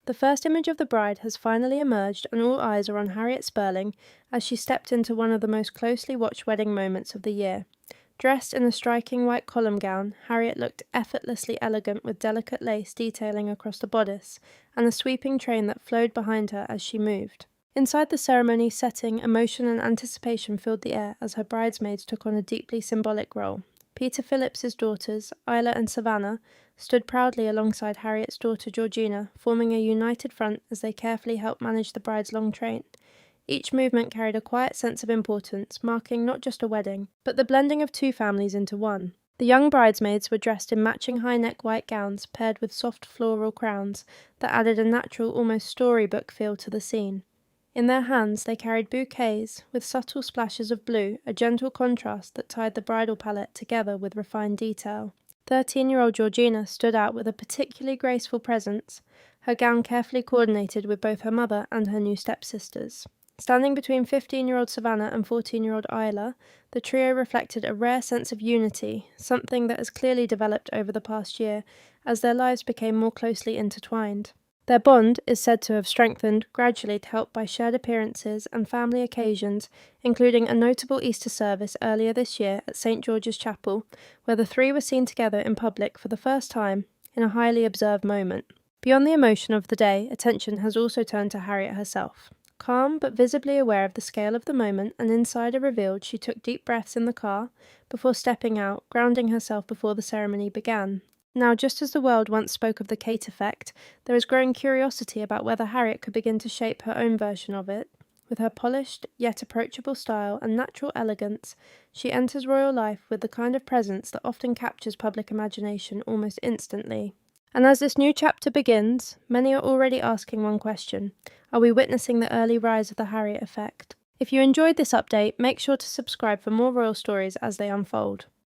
The first image of the bride has finally emerged, and all eyes are on Harriet Sperling as she stepped into one of the most closely watched wedding moments of the year. Dressed in a striking white column gown, Harriet looked effortlessly elegant with delicate lace detailing across the bodice, and a sweeping train that flowed behind her as she moved. Inside the ceremony setting, emotion and anticipation filled the air as her bridesmaids took on a deeply symbolic role. Peter Phillips's daughters, Isla and Savannah, stood proudly alongside Harriet's daughter Georgina, forming a united front as they carefully helped manage the bride's long train. Each movement carried a quiet sense of importance, marking not just a wedding, but the blending of two families into one. The young bridesmaids were dressed in matching high-neck white gowns paired with soft floral crowns that added a natural, almost storybook feel to the scene. In their hands they carried bouquets with subtle splashes of blue, a gentle contrast that tied the bridal palette together with refined detail. 13-year-old Georgina stood out with a particularly graceful presence, her gown carefully coordinated with both her mother and her new stepsisters. Standing between 15-year-old Savannah and 14-year-old Isla, the trio reflected a rare sense of unity, something that has clearly developed over the past year as their lives became more closely intertwined. Their bond is said to have strengthened gradually, helped by shared appearances and family occasions, including a notable Easter service earlier this year at St. George's Chapel, where the three were seen together in public for the first time in a highly observed moment. Beyond the emotion of the day, attention has also turned to Harriet herself. Calm but visibly aware of the scale of the moment, an insider revealed she took deep breaths in the car before stepping out, grounding herself before the ceremony began. Now, just as the world once spoke of the Kate effect, there is growing curiosity about whether Harriet could begin to shape her own version of it. With her polished, yet approachable style and natural elegance, she enters royal life with the kind of presence that often captures public imagination almost instantly. And as this new chapter begins, many are already asking one question: are we witnessing the early rise of the Harriet effect? If you enjoyed this update, make sure to subscribe for more royal stories as they unfold.